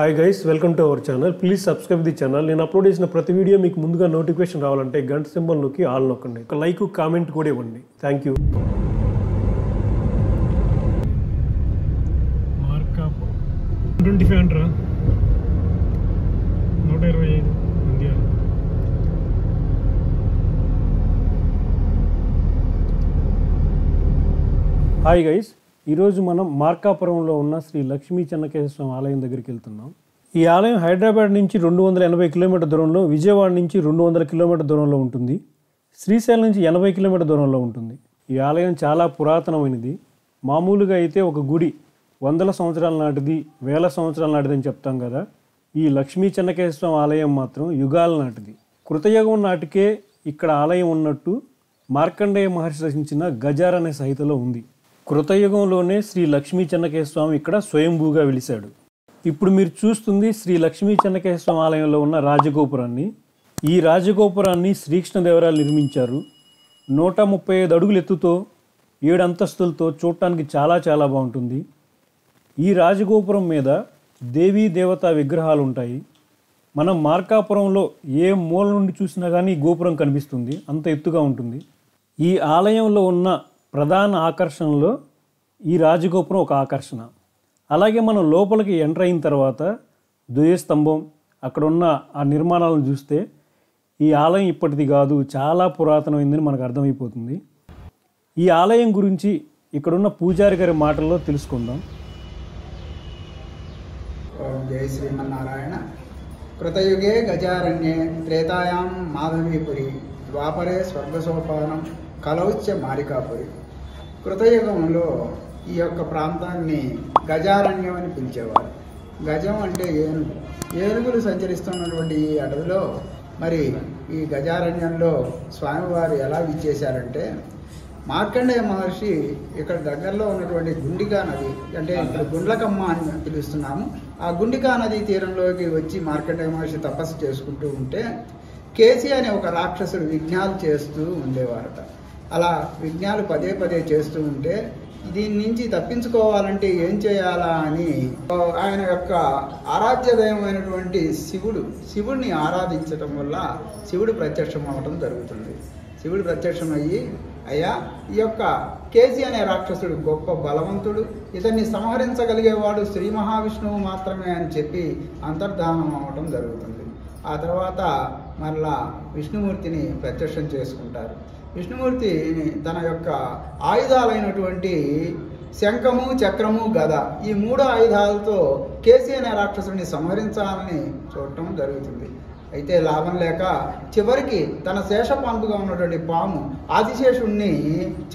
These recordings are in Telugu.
Hi guys, welcome to our channel. Please subscribe the channel. నేను అప్లోడ్ చేసిన ప్రతి వీడియో మీకు ముందుగా నోటిఫికేషన్ రావాలంటే గంట సింబల్ నొక్కి ఆల్ నొక్కండి. ఒక లైక్ కామెంట్ కూడా ఇవ్వండి. Thank you. మార్కప్ 125 అంటారా, 125 ఇండియా. హాయ్ గైస్, ఈరోజు మనం మార్కాపురంలో ఉన్న శ్రీ లక్ష్మీ చెన్నకేశ్వర స్వామి ఆలయం దగ్గరికి వెళ్తున్నాం. ఈ ఆలయం హైదరాబాద్ నుంచి 280 కిలోమీటర్ దూరంలో, విజయవాడ నుంచి 200 కిలోమీటర్ దూరంలో ఉంటుంది. శ్రీశైలం నుంచి 80 కిలోమీటర్ దూరంలో ఉంటుంది. ఈ ఆలయం చాలా పురాతనమైనది. మామూలుగా అయితే ఒక గుడి 100 సంవత్సరాల నాటిది, 1000 సంవత్సరాల నాటిది అని చెప్తాం కదా. ఈ లక్ష్మీ చెన్నకేశ్వర స్వామి ఆలయం మాత్రం యుగాల నాటిది. కృతయుగం నాటికే ఇక్కడ ఆలయం ఉన్నట్టు మార్కండేయ మహర్షి రచించిన గజార్ అనే సంహితలో ఉంది. కృతయుగంలోనే శ్రీ లక్ష్మీ చెన్నకేశ్వర స్వామి ఇక్కడ స్వయంభూగా వెలిశాడు. ఇప్పుడు మీరు చూస్తుంది శ్రీ లక్ష్మీ చెన్నకేశ్వర స్వామి ఆలయంలో ఉన్న రాజగోపురాన్ని. ఈ రాజగోపురాన్ని శ్రీకృష్ణదేవరాయలు నిర్మించారు. 135 అడుగుల ఎత్తుతో 7 అంతస్తులతో చూడటానికి చాలా బాగుంటుంది. ఈ రాజగోపురం మీద దేవీ దేవతా విగ్రహాలు ఉంటాయి. మనం మార్కాపురంలో ఏ మూల నుండి చూసినా కానీ గోపురం కనిపిస్తుంది, అంత ఎత్తుగా ఉంటుంది. ఈ ఆలయంలో ఉన్న ప్రధాన ఆకర్షణలో ఈ రాజగోపురం ఒక ఆకర్షణ. అలాగే మనం లోపలికి ఎంటర్ అయిన తర్వాత ధ్వజస్తంభం, అక్కడ ఉన్న ఆ నిర్మాణాలను చూస్తే ఈ ఆలయం ఇప్పటిది కాదు, చాలా పురాతనమైందని మనకు అర్థమైపోతుంది. ఈ ఆలయం గురించి ఇక్కడున్న పూజారి గారి మాటల్లో తెలుసుకుందాం. ఓం జై శ్రీమన్నారాయణ. కృతయుగే గజారణ్యే, త్రేతాయాం మాధవీపురి, ద్వాపరే స్వర్గసోపానం, కలౌచ్చ మారికాపురి. కృతయుగంలో ఈ యొక్క ప్రాంతాన్ని గజారణ్యం అని పిలిచేవారు. గజం అంటే ఏనుగు. ఏనుగులు సంచరిస్తున్నటువంటి ఈ అడవిలో మరి ఈ గజారణ్యంలో స్వామివారు ఎలా విచ్చేశారంటే, మార్కండేయ మహర్షి ఇక్కడ దగ్గరలో ఉన్నటువంటి గుండికా నది, అంటే ఇక్కడ గుండ్లకమ్మ అని పిలుస్తున్నాము, ఆ గుండికా నది తీరంలోకి వచ్చి మార్కండేయ మహర్షి తపస్సు చేసుకుంటూ ఉంటే కేసి అనే ఒక రాక్షసుడు విఘ్నాలు చేస్తూ ఉండేవారట. అలా విఘ్నాలు పదే చేస్తూ ఉంటే దీని నుంచి తప్పించుకోవాలంటే ఏం చేయాలా అని ఆయన యొక్క ఆరాధ్య దైవమైనటువంటి శివుడిని ఆరాధించడం వల్ల శివుడు ప్రత్యక్షం అవ్వడం జరుగుతుంది. శివుడు ప్రత్యక్షమయ్యి, అయ్యా, ఈ యొక్క కేసి అనే రాక్షసుడు గొప్ప బలవంతుడు, ఇతన్ని సంహరించగలిగేవాడు శ్రీ మహావిష్ణువు మాత్రమే అని చెప్పి అంతర్ధానం అవ్వడం జరుగుతుంది. ఆ తర్వాత మరలా విష్ణుమూర్తిని ప్రత్యక్షం చేసుకుంటారు. విష్ణుమూర్తి తన యొక్క ఆయుధాలైనటువంటి శంఖము, చక్రము, గద, ఈ 3 ఆయుధాలతో కేసి అనే రాక్షసుడిని సంహరించాలని చూడటం జరుగుతుంది. అయితే లాభం లేక చివరికి తన శేషపాంపుగా ఉన్నటువంటి పాము ఆదిశేషుణ్ణి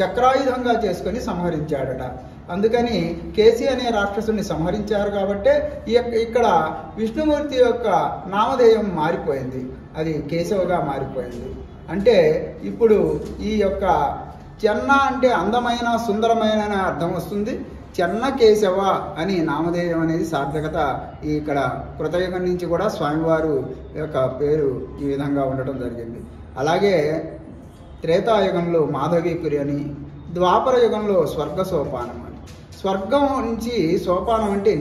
చక్రాయుధంగా చేసుకొని సంహరించాడట. అందుకని కేసి అనే రాక్షసుని సంహరించారు కాబట్టే ఇక్కడ విష్ణుమూర్తి యొక్క నామధేయం మారిపోయింది, అది కేశవగా మారిపోయింది. అంటే ఇప్పుడు ఈ యొక్క చెన్న అంటే అందమైన, సుందరమైన అనే అర్థం వస్తుంది. చెన్న కేశవ అని నామధేయం అనేది సార్థకత ఇక్కడ కృతయుగం నుంచి కూడా స్వామివారు యొక్క పేరు ఈ విధంగా ఉండటం జరిగింది. అలాగే త్రేతాయుగంలో మాధవీపురి అని, ద్వాపర యుగంలో స్వర్గ సోపానం అని. స్వర్గం నుంచి సోపానం అంటే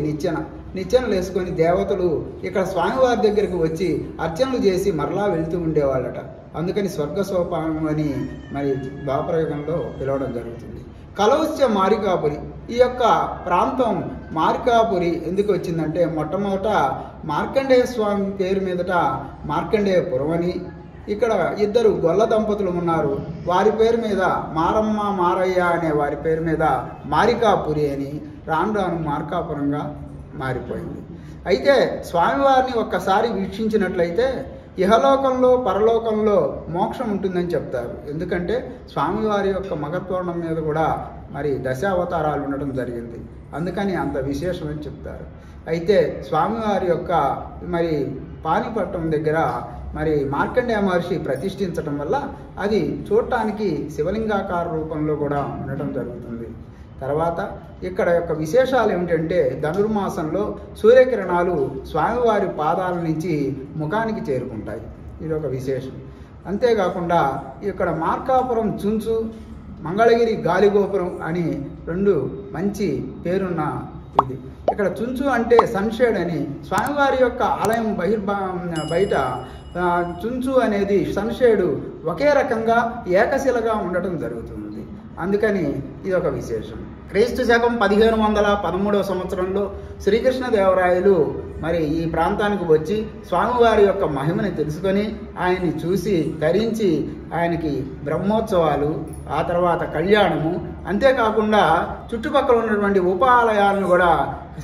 నిచ్చెనలు వేసుకొని దేవతలు ఇక్కడ స్వామివారి దగ్గరికి వచ్చి అర్చనలు చేసి మరలా వెళ్తూ ఉండేవాళ్ళట. అందుకని స్వర్గ సోపానం అని మరి ద్వాపర యుగంలో పిలవడం జరుగుతుంది. కలౌచ్చ మారికాపురి, ఈ యొక్క ప్రాంతం మారికాపురి ఎందుకు వచ్చిందంటే, మొట్టమొదట మార్కండేయ స్వామి పేరు మీదట మార్కండేయపురం అని, ఇక్కడ 2 గొల్ల దంపతులు ఉన్నారు, వారి పేరు మీద మారమ్మ, మారయ్య అనే వారి పేరు మీద మారికాపురి అని రాను మార్కాపురంగా మారిపోయింది. అయితే స్వామివారిని ఒక్కసారి వీక్షించినట్లయితే ఇహలోకంలో పరలోకంలో మోక్షం ఉంటుందని చెప్తారు. ఎందుకంటే స్వామివారి యొక్క మగత్వరణం మీద కూడా మరి 10 అవతారాలు ఉండడం జరిగింది, అందుకని అంత విశేషమని చెప్తారు. అయితే స్వామివారి యొక్క మరి పానిపట్టం దగ్గర మరి మార్కండేయ మహర్షి ప్రతిష్ఠించడం వల్ల అది చూడటానికి శివలింగాకార రూపంలో కూడా ఉండటం జరుగుతుంది. తర్వాత ఇక్కడ యొక్క విశేషాలు ఏమిటంటే, ధనుర్మాసంలో సూర్యకిరణాలు స్వామివారి పాదాల నుంచి ముఖానికి చేరుకుంటాయి, ఇది ఒక విశేషం. అంతేకాకుండా ఇక్కడ మార్కాపురం చుంచు, మంగళగిరి గాలిగోపురం అని 2 మంచి పేరున్న ఇది ఇక్కడ చుంచు అంటే సన్షేడ్ అని స్వామివారి యొక్క ఆలయం బయట చుంచు అనేది సన్షేడు ఒకే రకంగా ఏకశిలగా ఉండటం జరుగుతుంది. అందుకని ఇది ఒక విశేషం. క్రీస్తు శకం 1513 సంవత్సరంలో శ్రీకృష్ణదేవరాయలు మరి ఈ ప్రాంతానికి వచ్చి స్వామివారి యొక్క మహిమని తెలుసుకొని ఆయన్ని చూసి ధరించి ఆయనకి బ్రహ్మోత్సవాలు, ఆ తర్వాత కళ్యాణము, అంతేకాకుండా చుట్టుపక్కల ఉన్నటువంటి ఉప ఆలయాలను కూడా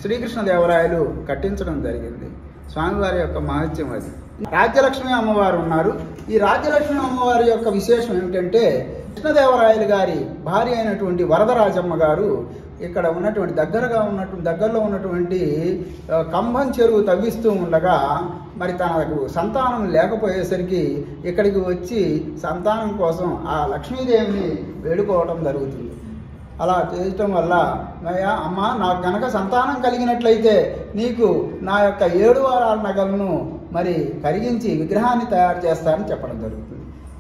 శ్రీకృష్ణదేవరాయలు కట్టించడం జరిగింది. స్వామివారి యొక్క మహత్యం అది. రాజ్యలక్ష్మి అమ్మవారు ఉన్నారు. ఈ రాజ్యలక్ష్మి అమ్మవారి యొక్క విశేషం ఏమిటంటే కృష్ణదేవరాయలు గారి భార్య అయినటువంటి వరదరాజమ్మ గారు ఇక్కడ ఉన్నటువంటి దగ్గరలో ఉన్నటువంటి కంభం చెరువు తవ్విస్తూ ఉండగా మరి తనకు సంతానం లేకపోయేసరికి ఇక్కడికి వచ్చి సంతానం కోసం ఆ లక్ష్మీదేవిని వేడుకోవటం జరుగుతుంది. అలా చేయటం వల్ల అమ్మ నాకు కనుక సంతానం కలిగినట్లయితే నీకు నా యొక్క 7 వారాల నగలను మరి కరిగించి విగ్రహాన్ని తయారు చేస్తానని చెప్పడం జరుగుతుంది.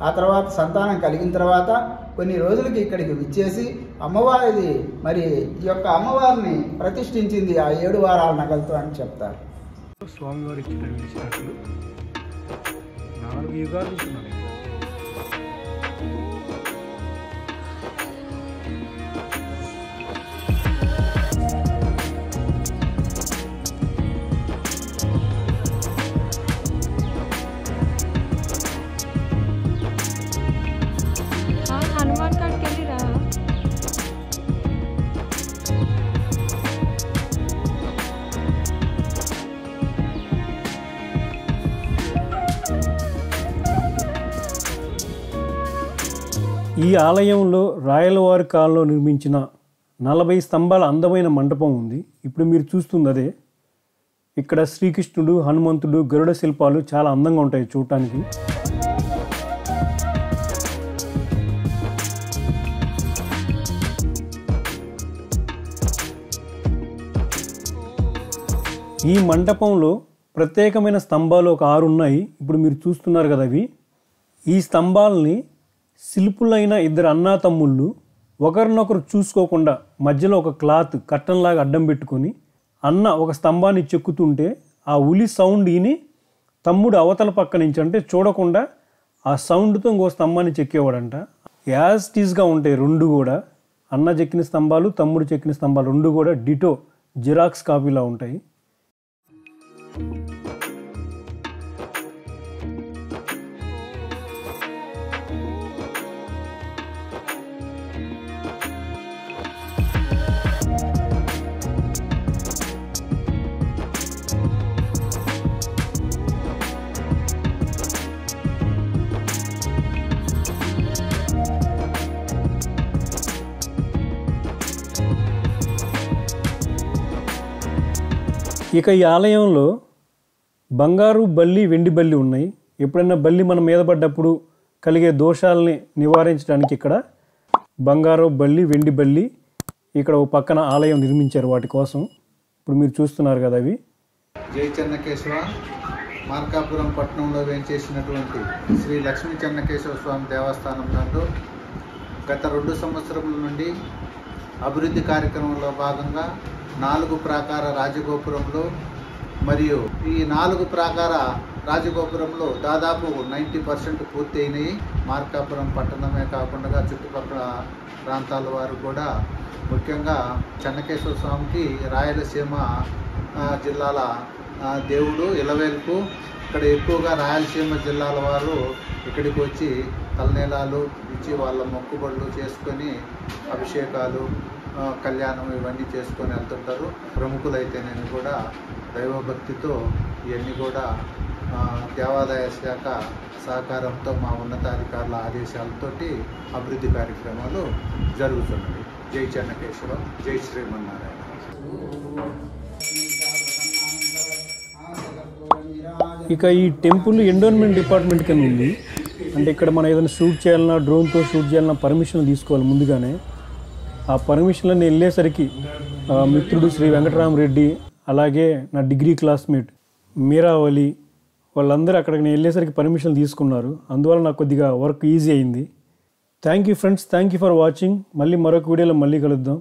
ఆ తర్వాత సంతానం కలిగిన తర్వాత కొన్ని రోజులకి ఇక్కడికి విచ్చేసి అమ్మవారిది మరి ఈ యొక్క అమ్మవారిని ప్రతిష్ఠించింది ఆ 7 వారాల నగలతో అని చెప్తారు. స్వామివారి ఇచ్చిన 4 యుగాలు ఇస్తున్నారు. हनुमान काट के रहा ఈ ఆలయంలో రాయలవారి కాలంలో నిర్మించిన 40 స్తంభాల అందమైన మండపం ఉంది. ఇప్పుడు మీరు చూస్తుంది అదే. ఇక్కడ శ్రీకృష్ణుడు, హనుమంతుడు, గరుడ శిల్పాలు చాలా అందంగా ఉంటాయి చూడటానికి. ఈ మండపంలో ప్రత్యేకమైన స్తంభాలు ఒక 6 ఉన్నాయి. ఇప్పుడు మీరు చూస్తున్నారు కదా అవి. ఈ స్తంభాలని శిల్పులైన 2 అన్నా తమ్ముళ్ళు ఒకరినొకరు చూసుకోకుండా మధ్యలో ఒక క్లాత్ కట్టంలాగా అడ్డం పెట్టుకొని అన్న ఒక స్తంభాన్ని చెక్కుతుంటే ఆ ఉలి సౌండ్ విని తమ్ముడు అవతల పక్క నుంచి అంటే చూడకుండా ఆ సౌండ్తో ఇంకో స్తంభాన్ని చెక్కేవాడంట. యాజ్ టీజ్గా ఉంటాయి 2 కూడా. అన్న చెక్కిన స్తంభాలు, తమ్ముడు చెక్కిన స్తంభాలు 2 కూడా డిటో జిరాక్స్ కాపీలా ఉంటాయి. ఇక ఈ ఆలయంలో బంగారు బల్లి, వెండి బల్లి ఉన్నాయి. ఎప్పుడైనా బల్లి మన మీద పడ్డప్పుడు కలిగే దోషాలని నివారించడానికి ఇక్కడ బంగారు బల్లి, వెండి బల్లి ఇక్కడ ఒక పక్కన ఆలయం నిర్మించారు వాటి కోసం. ఇప్పుడు మీరు చూస్తున్నారు కదా అవి. జై చెన్నకేశవ మార్కాపురం పట్టణంలో వేంచేసినటువంటి శ్రీ లక్ష్మీ చెన్నకేశవ స్వామి దేవస్థానం నందు గత 2 సంవత్సరముల నుండి అభివృద్ధి కార్యక్రమంలో భాగంగా 4 ప్రాకార రాజగోపురంలో మరియు ఈ 4 ప్రాకార రాజగోపురంలో దాదాపు 90% పూర్తి అయినాయి. మార్కాపురం పట్టణమే కాకుండా చుట్టుపక్కల ప్రాంతాల వారు కూడా ముఖ్యంగా చెన్నకేశవ స్వామికి రాయలసీమ జిల్లాల దేవుడు ఇలవేల్పు. ఇక్కడ ఎక్కువగా రాయలసీమ జిల్లాల వారు ఇక్కడికి వచ్చి తలనీలాలు ఇచ్చి వాళ్ళ మొక్కుబడులు చేసుకొని అభిషేకాలు, కళ్యాణం ఇవన్నీ చేసుకొని వెళ్తుంటారు. ప్రముఖులైతేనేమి కూడా దైవభక్తితో ఇవన్నీ కూడా దేవాదాయ శాఖ సహకారంతో మా ఉన్నతాధికారుల ఆదేశాలతోటి అభివృద్ధి కార్యక్రమాలు జరుగుతున్నవి. జై చెన్నకేశవ, జై శ్రీమన్నారాయణ. ఇక ఈ టెంపుల్ ఎండోన్మెంట్ డిపార్ట్మెంట్ కింద ఉంది. అంటే ఇక్కడ మనం ఏదైనా షూట్ చేయాలన్నా, డ్రోన్తో షూట్ చేయాలన్నా పర్మిషన్ తీసుకోవాలి ముందుగానే. ఆ పర్మిషన్లన్నీ వెళ్ళేసరికి మిత్రుడు శ్రీ వెంకటరామరెడ్డి, అలాగే నా డిగ్రీ క్లాస్మేట్ మీరావళి వాళ్ళందరూ అక్కడికి నేను వెళ్ళేసరికి పర్మిషన్ తీసుకున్నారు. అందువల్ల నాకు కొద్దిగా వర్క్ ఈజీ అయింది. Thank you friends, thank you for watching. మళ్ళీ మరొక వీడియోలో మళ్ళీ కలుద్దాం.